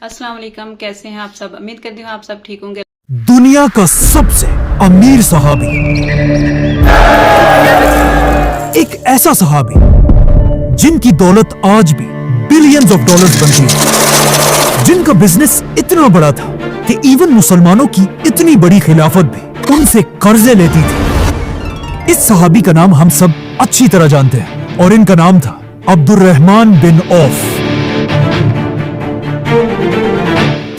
अस्सलाम वालेकुम, कैसे हैं आप सब। उम्मीद करती हूँ आप सब ठीक होंगे। दुनिया का सबसे अमीर सहाबी, एक ऐसा सहाबी जिनकी दौलत आज भी बिलियंस ऑफ डॉलर्स बनती है, जिनका बिजनेस इतना बड़ा था कि इवन मुसलमानों की इतनी बड़ी खिलाफत भी उनसे कर्जे लेती थी। इस सहाबी का नाम हम सब अच्छी तरह जानते हैं और इनका नाम था अब्दुर्रहमान बिन औफ।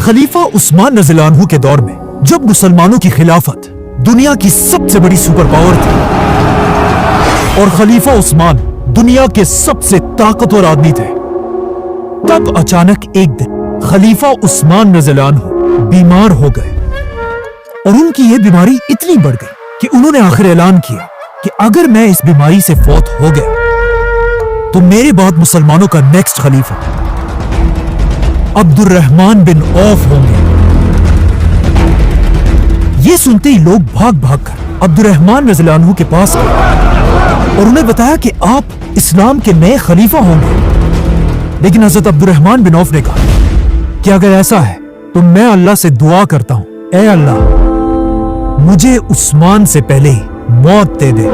खलीफा उस्मान रज़ियल्लाहु अन्हु के दौर में जब मुसलमानों की खिलाफत दुनिया की सबसे बड़ी सुपर पावर थी और खलीफा उस्मान दुनिया के सबसे ताकतवर आदमी थे, तब अचानक एक दिन खलीफा उस्मान रज़ियल्लाहु अन्हु बीमार हो गए और उनकी यह बीमारी इतनी बढ़ गई कि उन्होंने आखिर ऐलान किया कि अगर मैं इस बीमारी से फौत हो गया तो मेरे बाद मुसलमानों का नेक्स्ट खलीफा अब्दुर्रहमान बिन औफ होंगे। ये सुनते ही लोग भाग भाग कर अब्दुर्रहमान रज़ियल्लाहु अन्हु के पास गए और उन्हें बताया कि आप इस्लाम के नए खलीफा होंगे। लेकिन हजरत अब्दुर्रहमान बिन औफ ने कहा कि अगर ऐसा है तो मैं अल्लाह से दुआ करता हूं, ऐ अल्लाह मुझे उस्मान से पहले ही मौत दे दे।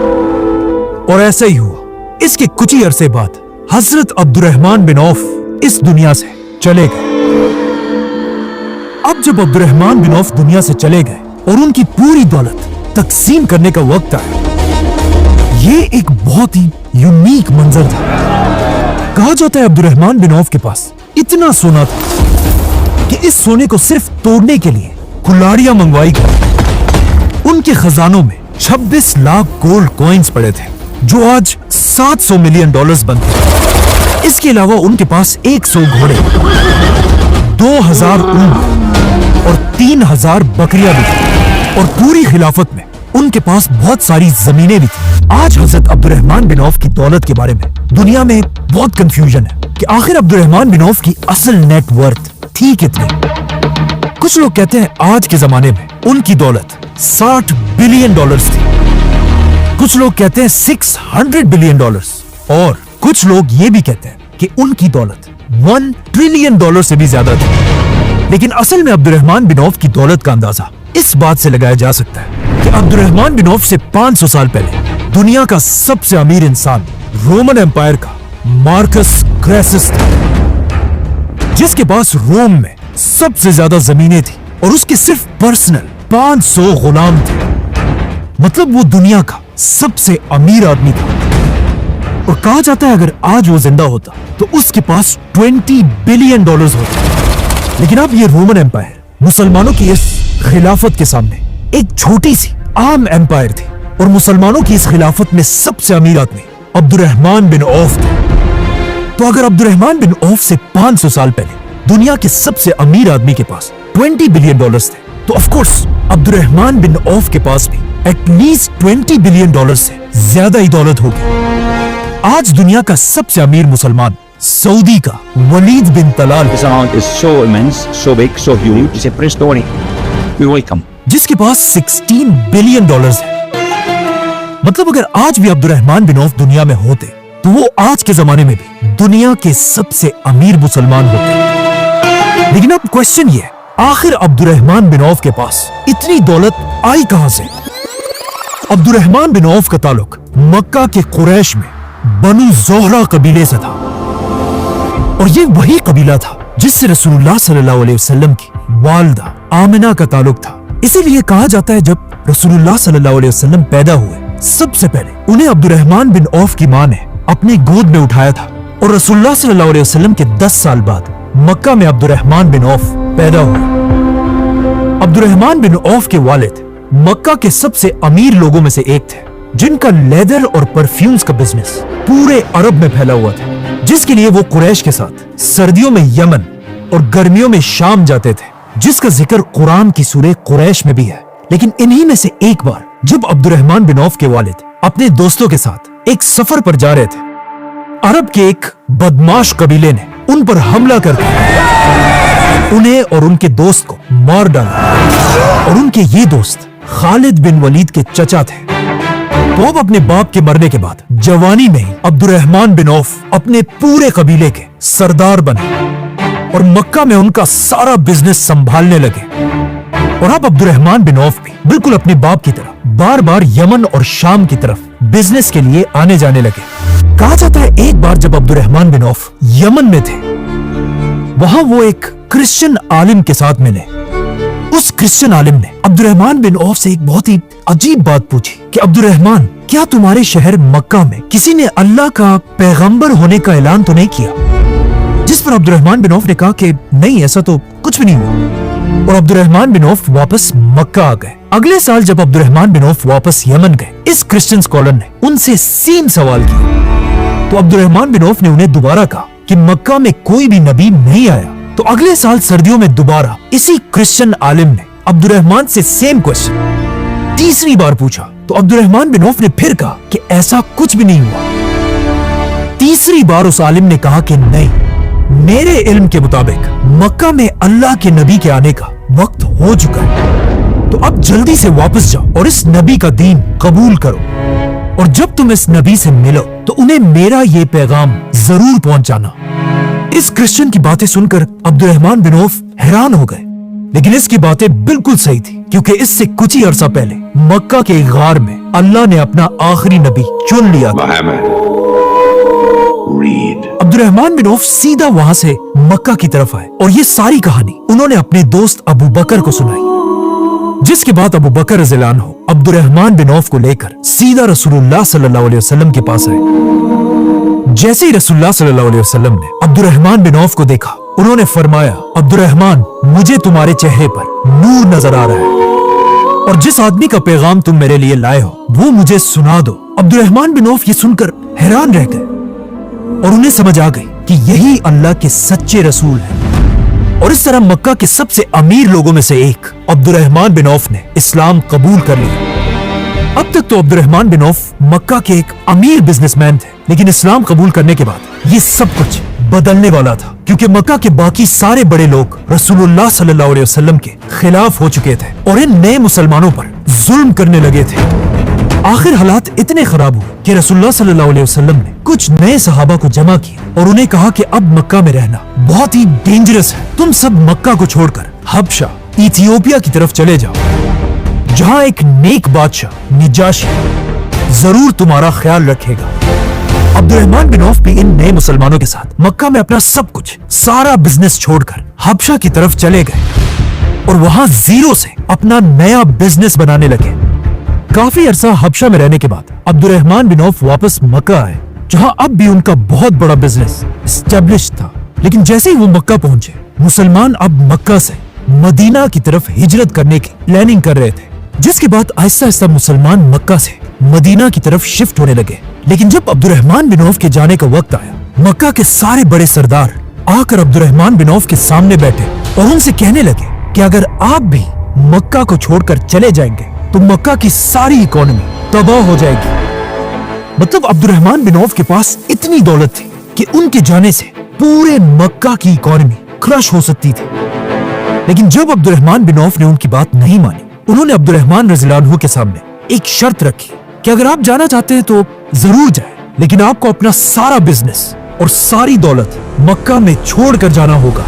और ऐसा ही हुआ। इसके कुछ ही अरसे बाद हजरत अब्दुर्रहमान बिन औफ इस दुनिया से चले गए। अब जब अब्दुर्रहमान बिन औफ दुनिया से चले गए और उनकी पूरी दौलत तकसीम करने का वक्त आया, ये एक बहुत ही यूनिक मंजर था। कहा जाता है अब्दुर्रहमान बिन औफ के पास इतना सोना था कि इस सोने को सिर्फ तोड़ने के लिए कुल्हाड़ियां मंगवाई गई। उनके खजानों में 26 लाख गोल्ड कॉइन्स पड़े थे जो आज 700 मिलियन डॉलर्स बनते हैं। इसके अलावा उनके पास 100 घोड़े, 2000 ऊंट और 3000 बकरियां भी थी और पूरी खिलाफत में उनके पास बहुत सारी जमीनें भी थी। आज हजरत अब्दुर्रहमान बिन औफ की दौलत के बारे में दुनिया में बहुत कंफ्यूजन है कि आखिर अब्दुर्रहमान बिन औफ की असल नेट वर्थ थी कितनी। कुछ लोग कहते हैं आज के जमाने में उनकी दौलत 60 बिलियन डॉलर्स थी, कुछ लोग कहते हैं 600 बिलियन डॉलर्स और कुछ लोग ये भी कहते हैं कि उनकी दौलत 1 ट्रिलियन डॉलर से भी ज्यादा थी। लेकिन असल में अब्दुर्रहमान बिन औफ की दौलत का अंदाजा इस बात से लगाया जा सकता है कि अब्दुर्रहमान बिन औफ से 500 साल पहले दुनिया का सबसे अमीर इंसान रोमन एम्पायर का मार्कस क्रेसस था, जिसके पास रोम में सबसे ज्यादा जमीनें थी और उसके सिर्फ पर्सनल 500 गुलाम थे। मतलब वो दुनिया का सबसे अमीर आदमी था। और कहा जाता है अगर आज वो जिंदा होता तो उसके पास 20 बिलियन डॉलर्स होते। लेकिन अब ये रोमन एम्पायर मुसलमानों की इस खिलाफत के सामने एक छोटी सी आम एम्पायर थी और मुसलमानों की इस खिलाफत में सबसे अमीर आदमी अब्दुर्रहमान बिन औफ थे। तो अगर अब्दुर्रहमान बिन औफ से 500 साल पहले दुनिया के सबसे अमीर आदमी के पास 20 बिलियन डॉलर्स थे तो of course Abdurrahman bin Auf के पास भी एटलीस्ट 20 बिलियन डॉलर से ज्यादा ही दौलत होगी। आज दुनिया का सबसे अमीर मुसलमान सऊदी का वलीद बिन Talal, This amount is so immense, so big, so huge. It's a prehistoric. We welcome. जिसके पास 16 बिलियन डॉलर्स है। मतलब अगर आज भी अब्दुर्रहमान बिन औफ दुनिया में होते तो वो आज के जमाने में भी दुनिया के सबसे अमीर मुसलमान होते। लेकिन अब क्वेश्चन ये है, आखिर अब्दुर्रहमान बिन औफ के पास इतनी दौलत आई कहां से? अब्दुर्रहमान बिन औफ का ताल्लुक मक्का के कुरैश में बनु ज़ोहरा कबीले से था और ये वही कबीला था जिससे रसूलुल्लाह सल्लल्लाहु अलैहि वसल्लम की वालिदा आमिना का ताल्लुक था। इसीलिए कहा जाता है जब रसूलुल्लाह सल्लल्लाहु अलैहि वसल्लम पैदा हुए सबसे पहले उन्हें अब्दुर्रहमान बिन औफ की मां ने अपनी गोद में उठाया था और रसूलुल्लाह सल्लल्लाहु अलैहि वसल्लम के 10 साल बाद मक्का में अब्दुर्रहमान बिन औफ पैदा हुए। अब्दुर्रहमान बिन औफ के वालिद मक्का के सबसे अमीर लोगों में से एक थे, जिनका लेदर और परफ्यूम्स का बिजनेस पूरे अरब में फैला हुआ था, जिसके लिए वो कुरैश के साथ सर्दियों में यमन और गर्मियों में शाम जाते थे, जिसका जिक्र कुरान की सूरह कुरैश में भी है। लेकिन इन्हीं में से एक बार जब अब्दुर्रहमान बिन औफ के वालिद अपने दोस्तों के साथ एक सफर पर जा रहे थे, अरब के एक बदमाश कबीले ने उन पर हमला करके उन्हें और उनके दोस्त को मार डाला और उनके ये दोस्त खालिद बिन वलीद के चचा थे। तो अब अपने बाप के मरने के बाद जवानी में ही अब्दुर्रहमान बिन औफ अपने पूरे कबीले के सरदार बने और मक्का में उनका सारा बिजनेस संभालने लगे। और अब अब्दुर्रहमान बिन औफ भी बिल्कुल अपने बाप की तरह बार बार यमन और शाम की तरफ बिजनेस के लिए आने जाने लगे। कहा जाता है एक बार जब अब्दुर्रहमान बिन औफ यमन में थे, वहां वो एक क्रिश्चियन आलिम के साथ मिले। उस क्रिश्चियन आलिम ने अब्दुर्रहमान बिन औफ से एक बहुत ही अजीब बात पूछी कि अब्दुर्रहमान, क्या तुम्हारे शहर मक्का में किसी ने अल्लाह का पैगंबर होने का ऐलान तो नहीं किया? जिस पर अब्दुर्रहमान बिन औफ ने कहा कि नहीं, ऐसा तो कुछ भी नहीं हुआ। और अब्दुर्रहमान बिन औफ वापस मक्का आ गए। अगले साल जब अब्दुर्रहमान बिन औफ वापस यमन गए, इस क्रिश्चियन स्कॉलर ने उनसे सेम सवाल किया। तो अब्दुर्रहमान बिन औफ ने उन्हें दोबारा कहा कि मक्का में कोई भी नबी नहीं आया। तो अगले साल सर्दियों में दोबारा इसी क्रिश्चियन आलिम ने अब्दुर्रहमान से सेम क्वेश्चन तीसरी बार पूछा। तो अब्दुर्रहमान बिन औफ ने फिर कहा कि ऐसा कुछ भी नहीं हुआ। तीसरी बार उस आलिम ने कहा कि नहीं, मेरे इल्म के मुताबिक मक्का में अल्लाह के नबी के आने का वक्त हो चुका है, तो अब जल्दी से वापस जाओ और इस नबी का दीन कबूल करो। और जब तुम इस नबी से मिलो तो उन्हें मेरा ये पैगाम जरूर पहुंचाना। इस क्रिश्चियन की बातें सुनकर अब्दुर्रहमान बिन औफ हैरान हो गए, लेकिन इसकी बातें बिल्कुल सही थी, क्योंकि इससे कुछ ही अरसा पहले मक्का के गार में अल्लाह ने अपना आखिरी नबी चुन लिया था। अब्दुर्रहमान बिन औफ सीधा वहां से मक्का की तरफ आए और ये सारी कहानी उन्होंने अपने दोस्त अबू बकर को सुनाई। जिसके बाद अबू बकर रज़ियल्लाहु अन्हु अब्दुर्रहमान बिन औफ को लेकर सीधा रसूलुल्लाह सल्लल्लाहु अलैहि वसल्लम के पास आए। जैसे ही रसूलुल्लाह सल्लल्लाहु अलैहि वसल्लम ने अब्दुर्रहमान बिन औफ को देखा, उन्होंने फरमाया, अब्दुर्रहमान, मुझे तुम्हारे चेहरे पर नूर नजर आ रहा है और जिस आदमी का पैगाम तुम मेरे लिए लाए हो वो मुझे सुना दो। अब्दुर्रहमान बिन औफ ये सुनकर हैरान रह गए और उन्हें समझ आ गई कि यही अल्लाह के सच्चे रसूल हैं। और इस तरह मक्का के सबसे अमीर लोगों में से एक अब्दुर्रहमान बिन औफ ने इस्लाम कबूल कर लिया। अब तक तो अब्दुर्रहमान बिन औफ मक्का के एक अमीर बिजनेसमैन थे, लेकिन इस्लाम कबूल करने के बाद ये सब कुछ बदलने वाला था, क्योंकि मक्का के बाकी सारे बड़े लोग रसूलुल्लाह सल्लल्लाहु अलैहि वसल्लम के खिलाफ हो चुके थे और इन नए मुसलमानों पर जुल्म करने लगे थे। आखिर हालात इतने खराब हुए कि रसूलुल्लाह सल्लल्लाहु अलैहि वसल्लम ने कुछ नए सहाबा को जमा किया और उन्हें कहा कि अब मक्का में रहना बहुत ही डेंजरस है, तुम सब मक्का को छोड़कर हबशा, इथियोपिया की तरफ चले जाओ, जहां एक नेक बादशाह निजाशी जरूर तुम्हारा ख्याल रखेगा। अब्दुर्रहमान बिन औफ भी इन नए मुसलमानों के साथ मक्का में अपना सब कुछ, सारा बिजनेस छोड़कर हबशा की तरफ चले गए और वहां जीरो से अपना नया बिजनेस बनाने लगे। काफी अरसा हबशा में रहने के बाद अब्दुर्रहमान बिन औफ वापस मक्का आए, जहां अब भी उनका बहुत बड़ा बिजनेस एस्टेब्लिश था। लेकिन जैसे ही वो मक्का पहुंचे, मुसलमान अब मक्का से मदीना की तरफ हिजरत करने की प्लानिंग कर रहे थे, जिसके बाद आहिस्ता आहिस्ता मुसलमान मक्का से मदीना की तरफ शिफ्ट होने लगे। लेकिन जब अब्दुर्रहमान बिन औफ के जाने का वक्त आया, मक्का के सारे बड़े सरदार आकर अब्दुर्रहमान बिन औफ के सामने बैठे और उनसे कहने लगे कि अगर आप भी मक्का को छोड़कर चले जाएंगे तो मक्का की सारी इकोनॉमी तबाह हो जाएगी। मतलब अब्दुर्रहमान बिन औफ के पास इतनी दौलत थी कि उनके जाने से पूरे मक्का की इकोनॉमी क्रश हो सकती थी। लेकिन जब अब्दुर्रहमान बिन औफ ने उनकी बात नहीं मानी, उन्होंने अब्दुर्रहमान रज़ियल्लाहु अन्हु के सामने एक शर्त रखी कि अगर आप जाना चाहते हैं तो जरूर जाएं, लेकिन आपको अपना सारा बिजनेस और सारी दौलत मक्का में छोड़ कर जाना होगा।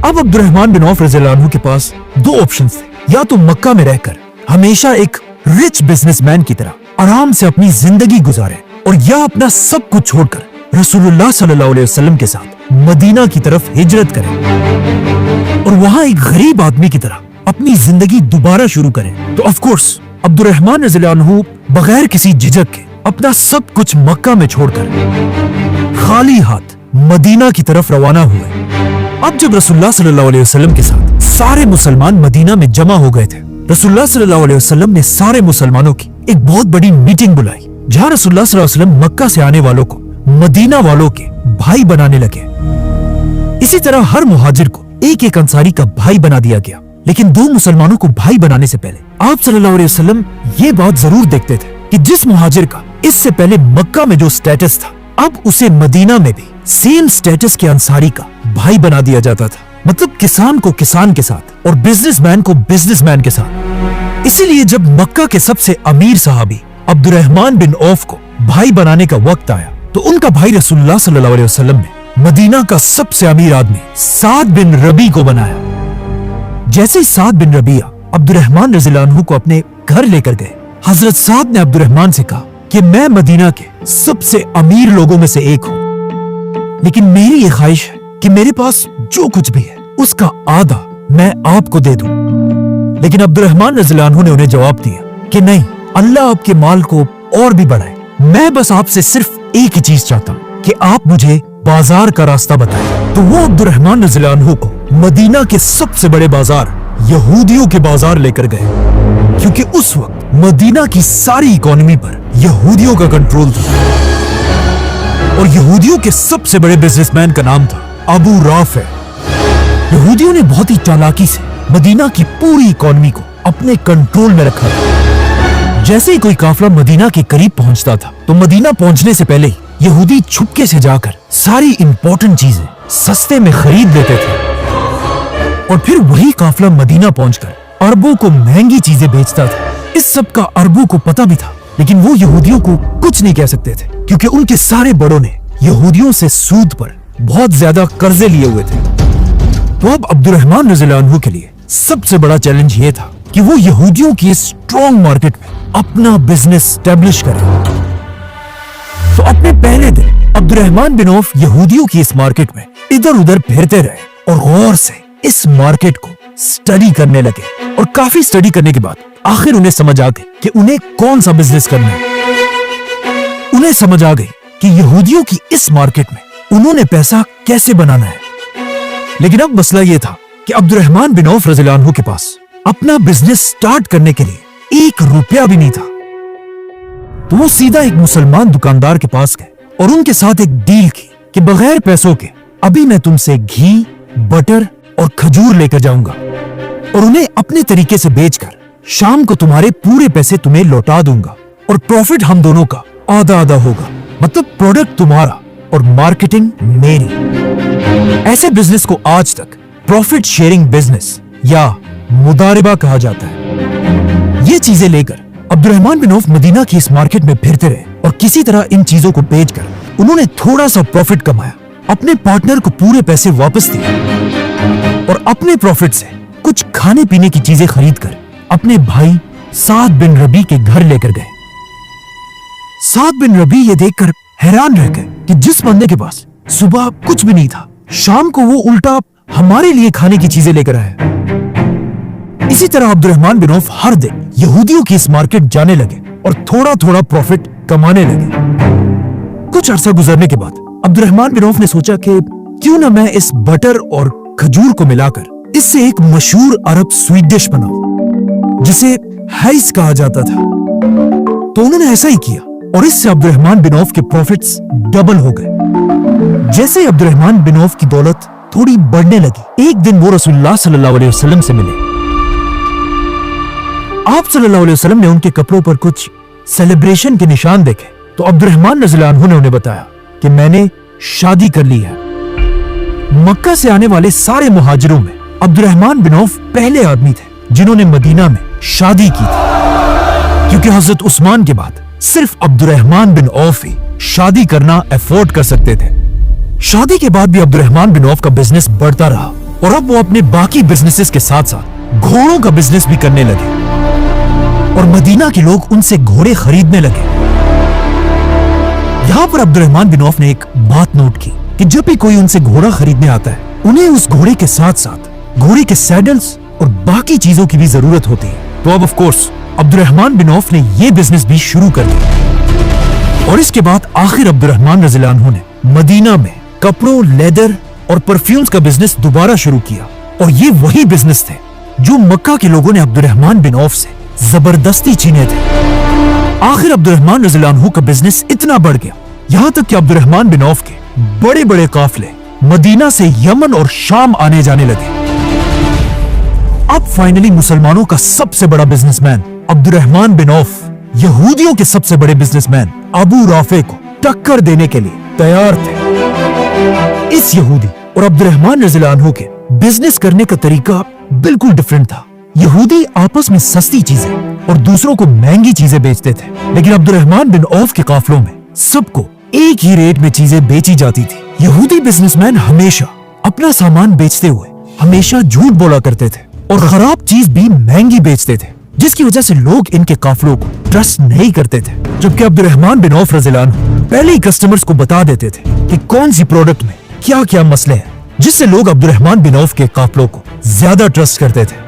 अब अब्दुर्रहमान बिन औफ रज़ियल्लाहु अन्हु के पास दो ऑप्शन थे, या तो मक्का में रहकर हमेशा एक रिच बिजनेसमैन की तरह आराम से अपनी जिंदगी गुजारे, और या अपना सब कुछ छोड़कर रसूलुल्लाह सल्लल्लाहु अलैहि वसल्लम के साथ मदीना की तरफ हिजरत करें और वहां एक गरीब आदमी की तरह अपनी जिंदगी दोबारा शुरू करें। तो ऑफ कोर्स अब्दुर्रहमान रज़ियल्लाहु अन्हु बगैर किसी झिझक के अपना सब कुछ मक्का में छोड़कर खाली हाथ मदीना की तरफ रवाना हुए। अब जब रसूलुल्लाह सल्लल्लाहु अलैहि वसल्लम के साथ सारे मुसलमान मदीना में जमा हो गए थे, रसूलुल्लाह सल्लल्लाहु अलैहि वसल्लम ने सारे मुसलमानों की एक बहुत बड़ी मीटिंग बुलाई, जहां रसूलुल्लाह सल्लल्लाहु अलैहि वसल्लम मक्का से आने वालों को मदीना वालों के भाई बनाने लगे। इसी तरह हर मुहाजिर को एक एक अंसारी का भाई बना दिया गया। लेकिन दो मुसलमानों को भाई बनाने से पहले आप सल्लल्लाहु अलैहि वसल्लम ये बात जरूर देखते थे कि जिस मुहाजिर का इससे पहले मक्का में जो स्टेटस था, अब उसे मदीना में भी सेम स्टेटस के अंसारी का भाई बना दिया जाता था। मतलब किसान को किसान के साथ और बिजनेसमैन को बिजनेसमैन के साथ। इसीलिए जब मक्का के सबसे अमीर सहाबी अब्दुर्रहमान बिन औफ को भाई बनाने का वक्त आया, तो उनका भाई रसूलुल्लाह सल्लल्लाहु अलैहि वसल्लम ने मदीना का सबसे अमीर आदमी साद बिन रबी को बनाया। जैसे ही साद बिन रबिया अब्दुर्रहमान रज़ियल्लाहु अन्हु को अपने घर लेकर गए, हजरत साद ने अब्दुर्रहमान से कहा कि मैं मदीना के सबसे अमीर लोगों में से एक हूं, लेकिन मेरी ये ख्वाहिश है कि मेरे पास जो कुछ भी है उसका आधा मैं आपको दे दूं। लेकिन अब्दुर्रहमान रज़ियल्लाहु अन्हु ने उन्हें जवाब दिया कि नहीं, अल्लाह आपके माल को और भी बढ़ाए, मैं बस आपसे सिर्फ एक ही चीज चाहता हूं कि आप मुझे बाजार का रास्ता बताएं। तो वो अब्दुर्रहमान रज़ियल्लाहु अन्हु को मदीना के सबसे बड़े बाजार यहूदियों के बाजार लेकर गए, क्योंकि उस वक्त मदीना की सारी इकोनॉमी पर यहूदियों का कंट्रोल था और यहूदियों के सबसे बड़े बिजनेसमैन का नाम था अबू राफे। यहूदियों ने बहुत ही चालाकी से मदीना की पूरी इकोनॉमी को अपने कंट्रोल में रखा था। जैसे ही कोई काफिला मदीना के करीब पहुंचता था तो मदीना पहुंचने से पहले ही यहूदी छुपके से जाकर सारी इंपॉर्टेंट चीजें सस्ते में खरीद लेते थे और फिर वही काफिला मदीना पहुंचकर अरबों को महंगी चीजें बेचता था। इस सब का अरबों को पता भी था, लेकिन वो यहूदियों को कुछ नहीं कह सकते थे, क्योंकि उनके सारे बड़ों ने यहूदियों से सूद पर बहुत ज्यादा कर्जे लिए हुए थे। तो अब अब्दुर्रहमान रज़ियल्लाहु अन्हु के लिए सबसे बड़ा चैलेंज ये था कि वो यहूदियों की स्ट्रॉन्ग मार्केट में अपना बिजनेस स्टैब्लिश करें। तो अपने पहले दिन अब्दुर्रहमान बिन औफ यहूदियों की इस मार्केट में इधर उधर फिरते रहे और गौर से इस मार्केट को स्टडी करने लगे। और काफी स्टडी करने के बाद आखिर उन्हें समझ आ गई कि उन्हें कौन सा बिजनेस करना है। उन्हें समझ आ गई कि यहूदियों की इस मार्केट में उन्होंने पैसा कैसे बनाना है। लेकिन अब मसला यह था कि अब्दुर्रहमान बिन औफ रज़ियल्लाहु अन्हु के पास अपना बिजनेस स्टार्ट करने के लिए 1 रुपया भी नहीं था। तो वो सीधा एक मुसलमान दुकानदार के पास गए और उनके साथ एक डील की कि बगैर पैसों के अभी मैं तुमसे घी, बटर और खजूर लेकर जाऊंगा और उन्हें अपने तरीके से बेचकर शाम को तुम्हारे पूरे पैसे तुम्हें लौटा दूंगा और प्रॉफिट हम दोनों का आधा आधा होगा। मतलब प्रोडक्ट तुम्हारा और मार्केटिंग मेरी। ऐसे बिजनेस को आज तक प्रॉफिट शेयरिंग बिजनेस या मुदारिबा कहा जाता है। ये चीजें लेकर अब्दुर्रहमान बिन औफ मदीना की इस मार्केट में फिरते रहे और किसी तरह इन चीजों को बेचकर उन्होंने थोड़ा सा प्रॉफिट कमाया, अपने पार्टनर को पूरे पैसे वापस दिए और अपने प्रॉफिट से कुछ खाने पीने की चीजें खरीदकर अपने भाई साद बिन रबी के घर लेकर गए। साद बिन रबी ये देखकर हैरान रह गए कि जिस बंदे के पास सुबह कुछ भी नहीं था, शाम को वो उल्टा हमारे लिए खाने की चीजें लेकर आया। इसी तरह अब्दुर्रहमान बिन औफ हर दिन यहूदियों की इस मार्केट जाने लगे और थोड़ा थोड़ा प्रॉफिट कमाने लगे। कुछ अरसा गुजरने के बाद अब्दुर्रहमान बिन औफ ने सोचा कि क्यों ना मैं इस बटर और खजूर को मिलाकर इससे एक मशहूर अरब स्वीट डिश बनाऊं जिसे हैस कहा जाता था। तो उन्होंने ऐसा ही किया और इससे अब्दुर्रहमान बिन औफ के प्रॉफिट्स डबल हो गए। जैसे ही अब्दुर्रहमान बिन औफ की दौलत थोड़ी बढ़ने लगी, एक दिन वो रसूलुल्लाह सल्लल्लाहु अलैहि वसल्लम से मिले। आप सल्लल्लाहु अलैहि वसल्लम ने उनके कपड़ों पर कुछ सेलिब्रेशन के निशान देखे तो अब्दुर्रहमान रज़ियल्लाहु अन्हु ने उन्हें बताया कि मैंने शादी कर ली है। मक्का से आने वाले सारे मुहाजिरों में अब्दुर्रहमान बिन औफ पहले आदमी थे जिन्होंने मदीना में शादी की थी, क्योंकि हजरत उस्मान के बाद सिर्फ अब्दुर्रहमान बिन औफ ही शादी करना अफोर्ड कर सकते थे। शादी के बाद भी अब्दुर्रहमान बिन औफ का बिजनेस बढ़ता रहा और अब वो अपने बाकी बिजनेसेस के साथ साथ घोड़ों का बिजनेस भी करने लगे और मदीना के लोग उनसे घोड़े खरीदने लगे। यहाँ पर अब्दुर्रहमान बिन औफ ने एक बात नोट की कि जब भी कोई उनसे घोड़ा खरीदने आता है, उन्हें उस घोड़े के साथ साथ घोड़े के सैडल्स और बाकी चीजों की भी जरूरत होती है। तो अब of course Abdurrahman bin Auf ने ये बिजनेस भी शुरू कर दिया और इसके बाद आखिर अब्दुर्रहमान रज़ियल्लाहु अन्हु ने मदीना में कपड़ों, लेदर और परफ्यूम्स का बिजनेस दोबारा शुरू किया। और ये वही बिजनेस थे जो मक्का के लोगों ने अब्दुर्रहमान बिन औफ से जबरदस्ती छीने थे। आखिर अब्दुर्रहमान रज़ियल्लाहु अन्हु का बिजनेस इतना बढ़ गया, यहाँ तक कि अब्दुर्रहमान बिन औफ के बड़े बड़े काफिले मदीना से यमन और शाम आने जाने लगे। अब फाइनली मुसलमानों का सबसे बड़ा बिजनेसमैन अब्दुर्रहमान बिन औफ यहूदियों के सबसे बड़े बिजनेसमैन अबू राफे को टक्कर देने के लिए तैयार थे। इस यहूदी और अब्दुर्रहमान रज़ियल्लाहु अन्हु के बिजनेस करने का तरीका बिल्कुल डिफरेंट था। यहूदी आपस में सस्ती चीजें और दूसरों को महंगी चीजें बेचते थे, लेकिन अब्दुर्रहमान बिन औफ के काफिलों में सबको एक ही रेट में चीजें बेची जाती थी। यहूदी बिजनेसमैन हमेशा अपना सामान बेचते हुए हमेशा झूठ बोला करते थे और खराब चीज भी महंगी बेचते थे, जिसकी वजह से लोग इनके काफिलों को ट्रस्ट नहीं करते थे। जबकि अब्दुर्रहमान बिन औफ रज़ियल्लाहु अन्हु पहले ही कस्टमर्स को बता देते थे कि कौन सी प्रोडक्ट में क्या क्या मसले हैं, जिससे लोग अब्दुर्रहमान बिन औफ के काफिलों को ज्यादा ट्रस्ट करते थे।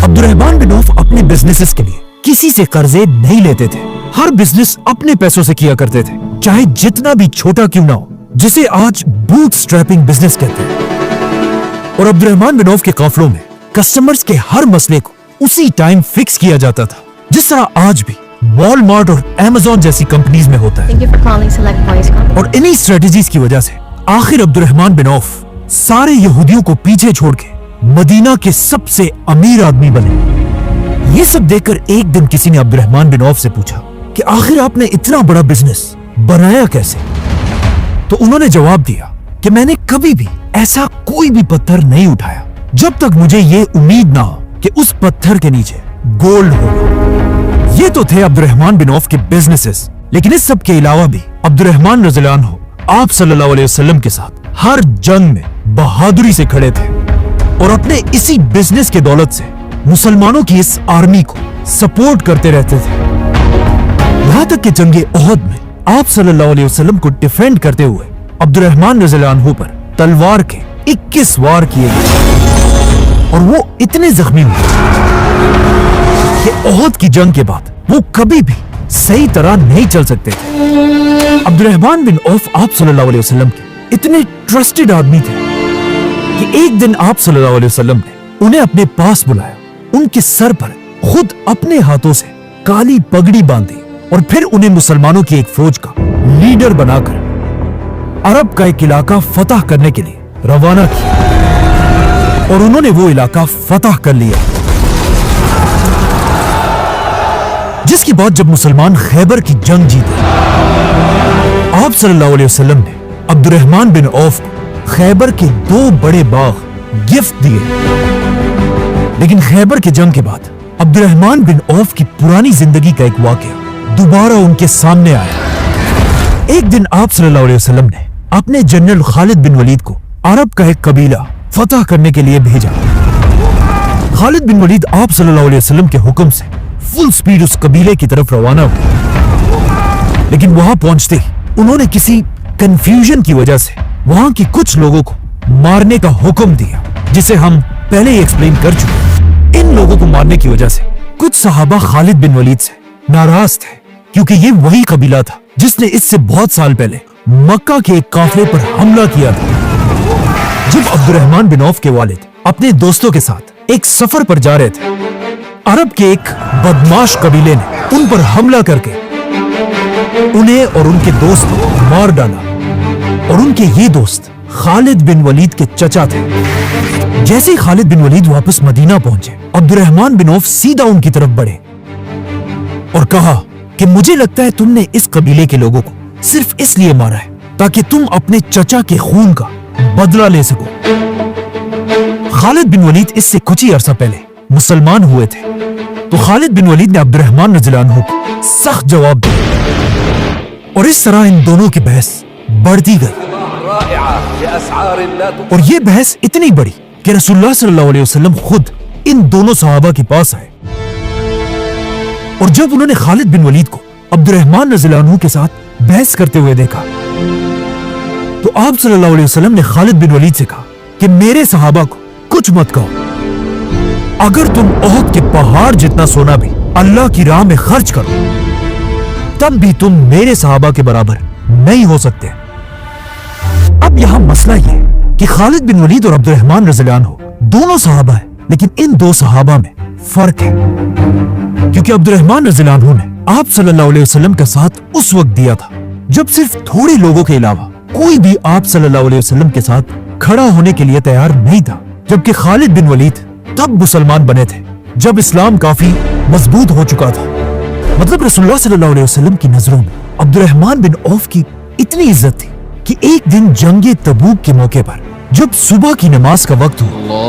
अब्दुर्रहमान बिन औफ अपने बिजनेसेस के लिए किसी से कर्जे नहीं लेते थे। हर बिजनेस अपने पैसों से किया करते थे, चाहे जितना भी छोटा क्यों ना हो, जिसे आज बूट स्ट्रैपिंग बिजनेस कहते हैं। और अब्दुर्रहमान बिन औफ के काफिलों में कस्टमर्स के हर मसले को उसी टाइम फिक्स किया जाता था, जिस तरह आज भी वॉलमार्ट और अमेज़न जैसी कंपनीज में होता है। Thank you for calling Select Voice Call. और इन्हीं स्ट्रेटजीज की वजह से आखिर अब्दुर्रहमान बिन औफ सारे यहूदियों को पीछे छोड़ के मदीना के सबसे अमीर आदमी बने। ये सब देखकर एक दिन किसी ने अब्दुर्रहमान बिन औफ से पूछा कि आखिर आपने इतना बड़ा बिजनेस बनाया कैसे? तो उन्होंने जवाब दिया कि मैंने कभी भी ऐसा कोई भी पत्थर नहीं उठाया जब तक मुझे ये उम्मीद ना हो कि उस पत्थर के नीचे गोल्ड होगा। ये तो थे अब्दुर्रहमान बिन औफ के बिजनेसेस, लेकिन इस सब के अलावा भी अब्दुर्रहमान रज़ियल्लाहु अन्हु आप सल्लल्लाहु अलैहि वसल्लम के साथ हर जंग में बहादुरी से खड़े थे और अपने इसी बिजनेस के दौलत से मुसलमानों की इस आर्मी को सपोर्ट करते रहते थे। यहाँ तक कि जंगे ओहद में आप सल्लल्लाहु अलैहि वसल्लम को डिफेंड करते हुए अब्दुर्रहमान रज़ियल्लाहु अन्हु पर तलवार के 21 वार किए गए और वो इतने जख्मी हुए कि ओहद की जंग के बाद वो कभी भी सही तरह नहीं चल सकते थे। अब्दुर्रहमान बिन औफ आप सल्लल्लाहु अलैहि वसल्लम के इतने ट्रस्टेड आदमी थे कि एक दिन आप सल्लल्लाहु अलैहि वसल्लम ने उन्हें अपने पास बुलाया, उनके सर पर खुद अपने हाथों से काली पगड़ी बांधी और फिर उन्हें मुसलमानों की एक फौज का लीडर बनाकर अरब का एक इलाका फतह करने के लिए रवाना किया और उन्होंने वो इलाका फतह कर लिया। जिसके बाद जब मुसलमान खैबर की जंग जीते, आप सल्लल्लाहु अलैहि वसल्लम ने अब्दुर्रहमान बिन औफ को खैबर के 2 बड़े बाग गिफ्ट दिए। लेकिन खैबर की जंग के बाद अब्दुर्रहमान बिन औफ की पुरानी जिंदगी का एक वाकया दोबारा उनके सामने आया। एक दिन आप सल्लल्लाहु अलैहि वसल्लम ने अपने जनरल खालिद बिन वलीद को अरब का एक कबीला फतह करने के लिए भेजा। खालिद बिन वलीद आप सल्लल्लाहु अलैहि वसल्लम के हुक्म से फुल स्पीड उस कबीले की तरफ रवाना हुए, लेकिन वहां पहुंचते ही उन्होंने किसी कंफ्यूजन की वजह से वहां के कुछ लोगों को मारने का हुक्म दिया, जिसे हम पहले ही एक्सप्लेन कर चुके। इन लोगों को मारने की वजह से कुछ सहाबा खालिद बिन वलीद से नाराज थे, क्योंकि ये वही कबीला था जिसने इससे बहुत साल पहले मक्का के एक काफिले पर हमला किया था। जब अब्दुर्रहमान बिन औफ के वालिद अपने दोस्तों के साथ एक सफर पर जा रहे थे, अरब के एक बदमाश कबीले ने उन पर हमला करके उन्हें और उनके दोस्त को मार डाला और उनके ये दोस्त खालिद बिन वलीद के चचा थे। जैसे ही खालिद बिन वलीद वापस मदीना पहुंचे, अब्दुर्रहमान बिन औफ सीधा उनकी तरफ बढ़े और कहा कि मुझे लगता है तुमने इस कबीले के लोगों को सिर्फ इसलिए मारा है ताकि तुम अपने चचा के खून का बदला ले सको। खालिद बिन वलीद इससे कुछ ही अरसा पहले मुसलमान हुए थे, तो खालिद बिन वलीद ने अब्दुर्रहमान रज़ियल्लाहु अन्हु को सख्त जवाब दिया और इस तरह इन दोनों की बहस बढ़ती गई और ये बहस इतनी बड़ी कि रसूलुल्लाह सल्लल्लाहु अलैहि वसल्लम खुद इन दोनों सहाबा के पास आए और जब उन्होंने खालिद बिन वलीद को अब्दुर्रहमान रज़ियल्लाहु अन्हु के साथ बहस करते हुए देखा, तो आप सल्लल्लाहु अलैहि वसल्लम ने खालिद बिन वलीद से कहा कि मेरे सहाबा को कुछ मत कहो। अगर तुम ओहद के पहाड़ जितना सोना भी अल्लाह की राह में खर्च करो, तब भी तुम मेरे सहाबा के बराबर नहीं हो सकते। अब यहां मसला यह है कि खालिद बिन वलीद और अब्दुर्रहमान रज़ियल्लाहु अन्हु दोनों सहाबा हैं, लेकिन इन दो सहाबा में फर्क है, क्योंकि अब्दुर्रहमान रज़ियल्लाहु अन्हु ने आप सल्लल्लाहु अलैहि वसल्लम का साथ उस वक्त दिया था जब सिर्फ थोड़े लोगों के अलावा कोई भी आप सल्लल्लाहु अलैहि वसल्लम के साथ खड़ा होने के लिए तैयार नहीं था। जबकि खालिद बिन वलीद तब मुसलमान बने थे जब इस्लाम काफी मजबूत हो चुका था। मतलब रसूलुल्लाह सल्लल्लाहु अलैहि वसल्लम की नजरों में अब्दुर्रहमान बिन औफ की इतनी इज्जत थी कि एक दिन जंगे तबूक के मौके पर जब सुबह की नमाज का वक्त हुआ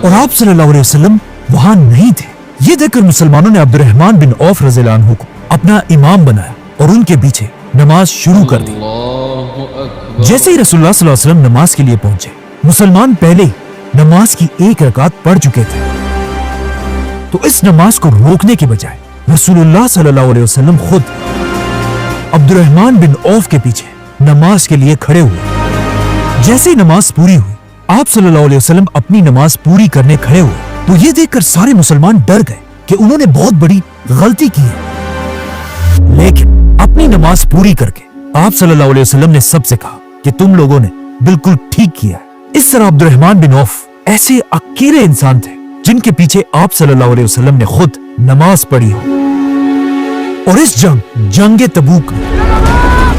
और आप सल्लल्लाहु अलैहि वसल्लम वहां नहीं थे, ये देखकर मुसलमानों ने अब्दुर्रहमान बिन औफ रज़ियल्लाहु अन्हु को अपना इमाम बनाया और उनके पीछे नमाज शुरू कर दी। जैसे ही रसूलुल्लाह सल्लल्लाहु अलैहि वसल्लम नमाज के लिए पहुंचे, मुसलमान पहले ही नमाज की एक रकात पढ़ चुके थे। तो इस नमाज को रोकने के बजाय रसूलुल्लाह सल्लल्लाहु अलैहि वसल्लम खुद अब्दुर्रहमान बिन औफ के पीछे नमाज के लिए खड़े हुए। जैसे ही नमाज पूरी हुई, आप सल्लल्लाहु अलैहि वसल्लम अपनी नमाज पूरी करने खड़े हुए, तो ये देखकर सारे मुसलमान डर गए कि उन्होंने बहुत बड़ी गलती की है। लेकिन अपनी नमाज पूरी करके आप सल्लल्लाहु अलैहि वसल्लम ने सबसे कहा कि तुम लोगों ने बिल्कुल ठीक किया है। इस तरह अब्दुर्रहमान बिन औफ ऐसे अकेले इंसान थे जिनके पीछे आप सल्लल्लाहु अलैहि वसल्लम ने खुद नमाज पढ़ी हो। और इस जंगे तबूक में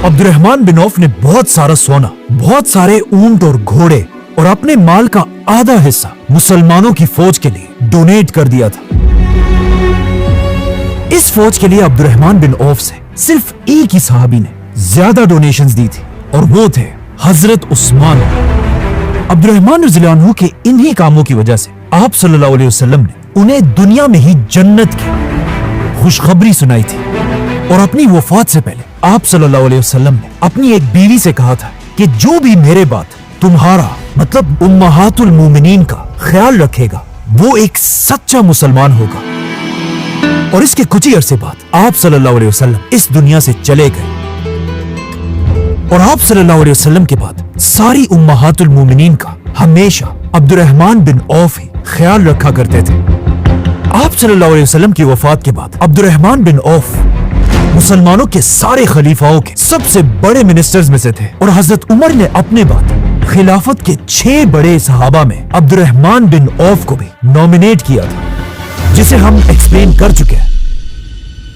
अब्दुर्रहमान बिन औफ ने बहुत सारा सोना, बहुत सारे ऊंट और घोड़े और अपने माल का आधा हिस्सा मुसलमानों की फौज के लिए डोनेट कर दिया था। इस फौज के लिए अब्दुर्रहमान बिन औफ से सिर्फ एक ही सहाबी ने ज्यादा डोनेशंस दी थी, और वो थे हजरत उस्मान। अब्दुर्रहमान रज़ियल्लाहु अन्हु के इन्हीं कामों की वजह से आप सल्लल्लाहु अलैहि वसल्लम ने उन्हें दुनिया में ही जन्नत की खुशखबरी सुनाई थी। और अपनी वफात से पहले आप सल्लल्लाहु अलैहि वसल्लम ने अपनी एक बीवी से कहा था कि जो भी मेरे बाद तुम्हारा मतलब उम्महातुल मोमिनीन का ख्याल रखेगा, वो एक सच्चा मुसलमान होगा। और इसके कुछ ही अरसे बाद आप सल्लल्लाहु अलैहि वसल्लम इस दुनिया से चले गए। और आप सल्लल्लाहु अलैहि वसल्लम के बाद सारी उम्महातुल मोमिनीन का हमेशा अब्दुर्रहमान बिन औफ ही ख्याल रखा करते थे। आप सल्लल्लाहु अलैहि वसल्लम की वफात के बाद अब्दुर्रहमान बिन औफ मुसलमानों के सारे खलीफाओं के सबसे बड़े मिनिस्टर्स में से थे। और हजरत उमर ने अपने बाद खिलाफत के 6 बड़े सहाबा में अब्दुर्रहमान बिन औफ को भी नॉमिनेट किया था, जिसे हम एक्सप्लेन कर चुके हैं।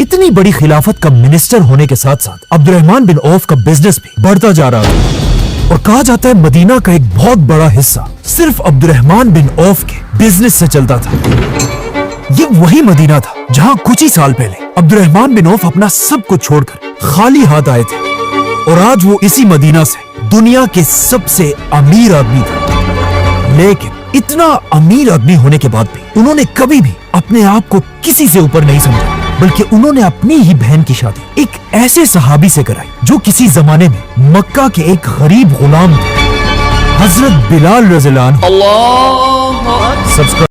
इतनी बड़ी खिलाफत का मिनिस्टर होने के साथ साथ अब्दुर्रहमान बिन औफ का बिजनेस भी बढ़ता जा रहा था। और कहा जाता है मदीना का एक बहुत बड़ा हिस्सा सिर्फ अब्दुर्रहमान बिन औफ के बिजनेस से चलता था। ये वही मदीना था जहां कुछ ही साल पहले अब्दुर्रहमान बिन औफ अपना सब कुछ छोड़कर खाली हाथ आए थे। और आज वो इसी मदीना से दुनिया के सबसे अमीर आदमी था। लेकिन इतना अमीर आदमी होने के बाद भी उन्होंने कभी भी अपने आप को किसी से ऊपर नहीं समझा, बल्कि उन्होंने अपनी ही बहन की शादी एक ऐसे सहाबी से कराई जो किसी जमाने में मक्का के एक गरीब गुलाम थे, हजरत बिलाल रज़ियल्लाहु अन्हु।